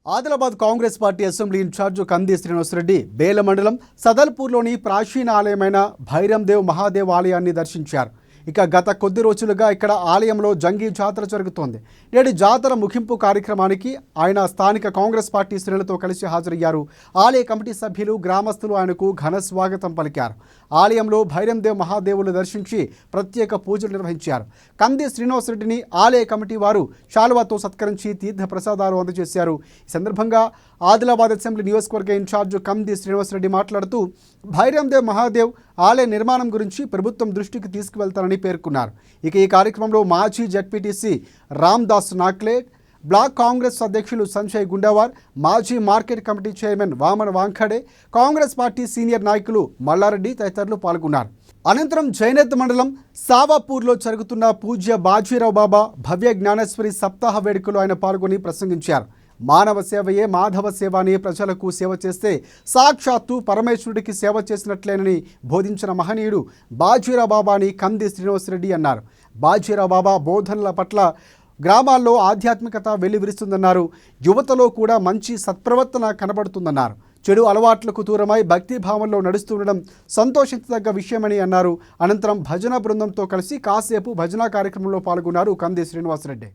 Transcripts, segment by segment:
Adilabad Congress party assembly incharge Kandi Srinivasa Reddy బేల మండలం సదల్పూర్లోని ప్రాచీన ఆలయమైన భైరందేవ్ మహాదేవ్ ఆలయాన్ని దర్శించారు. ఇక గత కొద్ది రోజులుగా ఇక్కడ ఆలయంలో జంగీ జాతర జరుగుతోంది. నేడు జాతర ముగింపు కార్యక్రమానికి ఆయన స్థానిక కాంగ్రెస్ పార్టీ శ్రేణులతో కలిసి హాజరయ్యారు. ఆలయ కమిటీ సభ్యులు, గ్రామస్తులు ఆయనకు ఘన స్వాగతం పలికారు. ఆలయంలో భైరందేవ్ మహాదేవులు దర్శించి ప్రత్యేక పూజలు నిర్వహించారు. కంది శ్రీనివాసరెడ్డిని ఆలయ కమిటీ వారు శాలువాతో సత్కరించి తీర్థ ప్రసాదాలు అందజేశారు. ఈ సందర్భంగా ఆదిలాబాద్ అసెంబ్లీ నియోజకవర్గ ఇన్ఛార్జ్ కంది శ్రీనివాసరెడ్డి మాట్లాడుతూ భైరందేవ్ మహాదేవ్ ఆలయ నిర్మాణం గురించి ప్రభుత్వం దృష్టికి తీసుకువెళ్తారని పేర్కొన్నారు. ఇక ఈ కార్యక్రమంలో మాజీ జడ్పీటీసీ రామ్దాస్ నాక్లే, బ్లాక్ కాంగ్రెస్ అధ్యక్షులు సంజయ్ గుండావార్, మాజీ market committee chairman Vaman Wankhede, Congress party senior నాయకులు మల్లారెడ్డి తదితరులు పాల్గొన్నారు. అనంతరం జైనత్ మండలం సావాపూర్లో జరుగుతున్న పూజ్య బాజీరావు బాబా భవ్య జ్ఞానేశ్వరి సప్తాహ వేడుకలో ఆయన పాల్గొని ప్రసంగించారు. మానవ సేవయే మాధవ సేవ అని ప్రజలకు సేవ చేస్తే సాక్షాత్తు పరమేశ్వరుడికి సేవ చేసినట్లేనని బోధించిన మహనీయుడు బాజీరావు బాబా అని కంది శ్రీనివాసరెడ్డి అన్నారు. బాజీరావు బాబా బోధనల పట్ల గ్రామాల్లో ఆధ్యాత్మికత వెల్లివిరుస్తుందన్నారు. యువతలో కూడా మంచి సత్ప్రవర్తన కనబడుతుందన్నారు. చెడు అలవాట్లకు దూరమై భక్తి భావంలో నడుస్తుండడం సంతోషించదగ్గ విషయమని అన్నారు. అనంతరం భజన బృందంతో కలిసి కాసేపు భజన కార్యక్రమంలో పాల్గొన్నారు కంది శ్రీనివాసరెడ్డి.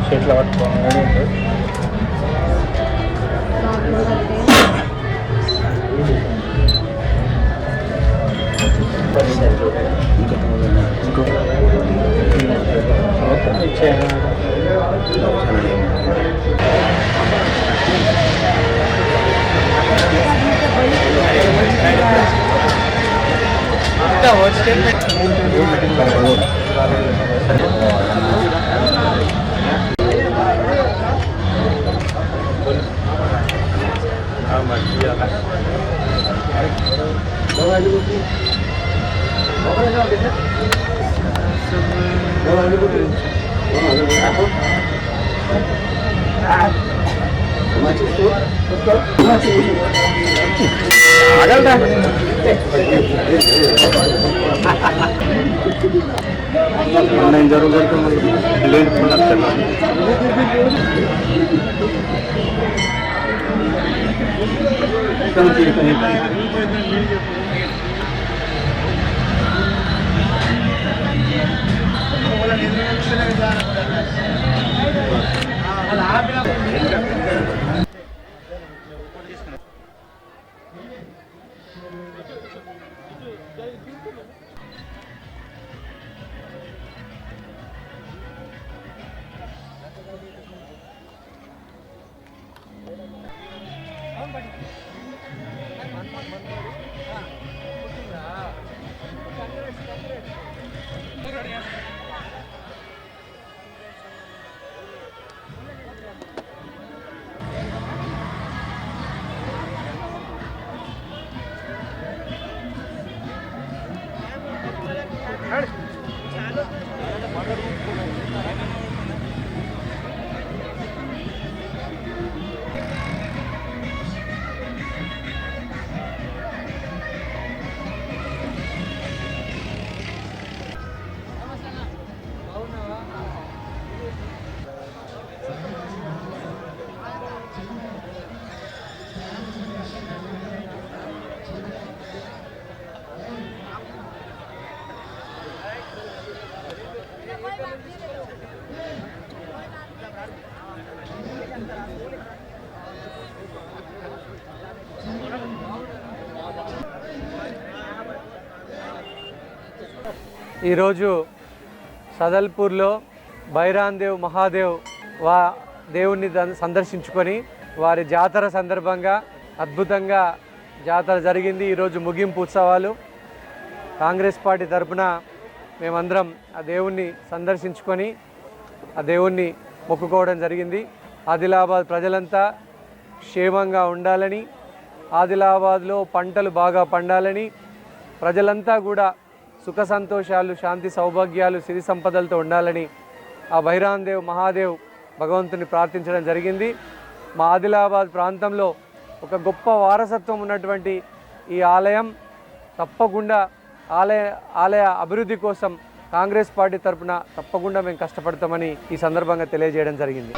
చెట్లు పట్టుకోవాలి ఈరోజు సదల్పూర్లో బైరాందేవ్ మహాదేవ్ దేవుణ్ణి సందర్శించుకొని వారి జాతర సందర్భంగా అద్భుతంగా జాతర జరిగింది. ఈరోజు ముగింపు ఉత్సవాలు. కాంగ్రెస్ పార్టీ తరఫున మేమందరం ఆ దేవుణ్ణి సందర్శించుకొని ఆ దేవుణ్ణి మొక్కుకోవడం జరిగింది. ఆదిలాబాద్ ప్రజలంతా క్షేమంగా ఉండాలని, ఆదిలాబాద్లో పంటలు బాగా పండాలని, ప్రజలంతా కూడా సుఖ సంతోషాలు, శాంతి సౌభాగ్యాలు, సిరి సంపదలతో ఉండాలని ఆ బైరాందేవ్ మహాదేవ్ భగవంతుని ప్రార్థించడం జరిగింది. మా ఆదిలాబాద్ ప్రాంతంలో ఒక గొప్ప వారసత్వం ఉన్నటువంటి ఈ ఆలయం తప్పకుండా ఆలయ అభివృద్ధి కోసం కాంగ్రెస్ పార్టీ తరఫున తప్పకుండా మేము కష్టపడతామని ఈ సందర్భంగా తెలియజేయడం జరిగింది.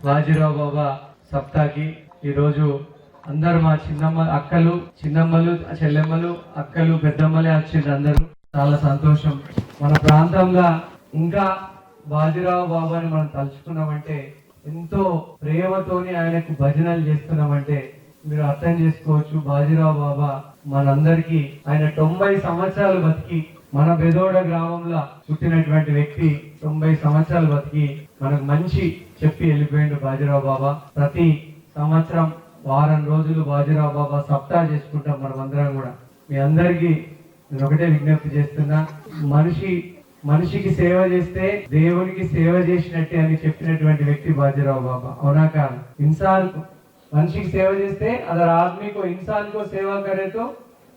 బాజీరావు బాబా సప్తాకి ఈరోజు అందరు మా చిన్నమ్మలు చెల్లెమ్మలు అక్కలు పెద్దమ్మలే వచ్చిండ్రు. అందరూ చాలా సంతోషం. మన ప్రాంతంలో ఇంకా బాజీరావు బాబాని మనం తలుచుకున్నామంటే, ఎంతో ప్రేమతోని ఆయనకు భజనలు చేస్తున్నామంటే మీరు అర్థం చేసుకోవచ్చు. బాజీరావు బాబా మనందరికీ ఆయన 90 సంవత్సరాలు బతికి, మన బెదోడ గ్రామంలో పుట్టినటువంటి వ్యక్తి 90 సంవత్సరాలు బతికి మనకు మంచి చెప్పి వెళ్ళిపోయిండు బాజీరావు బాబా. ప్రతి సంవత్సరం వారం రోజులు బాజీరావు బాబా సప్తా చేసుకుంటాం మనమందరం కూడా. మీ అందరికీ నేను ఒకటే విజ్ఞప్తి చేస్తున్నా, మనిషి మనిషికి సేవ చేస్తే దేవునికి సేవ చేసినట్టే అని చెప్పినటువంటి వ్యక్తి బాజీరావు బాబా. అవునా కాదు? ఇన్సాన్ మనిషికి సేవ చేస్తే అదర్ ఆदमी को इंसान को सेवा करे तो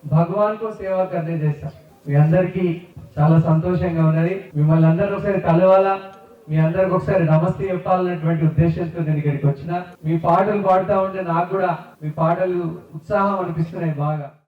भगवान को सेवा करने जैसा. మీ అందరికీ చాలా సంతోషంగా ఉన్నది. మిమ్మల్ని అందరూ ఒకసారి కలవాలా, మీ అందరికి ఒకసారి నమస్తే చెప్పాలన్నటువంటి ఉద్దేశంతో నేను ఇక్కడికి వచ్చిన. మీ పాటలు పాడుతూ ఉంటే నాకు కూడా మీ పాటలు ఉత్సాహం అనిపిస్తున్నాయి బాగా.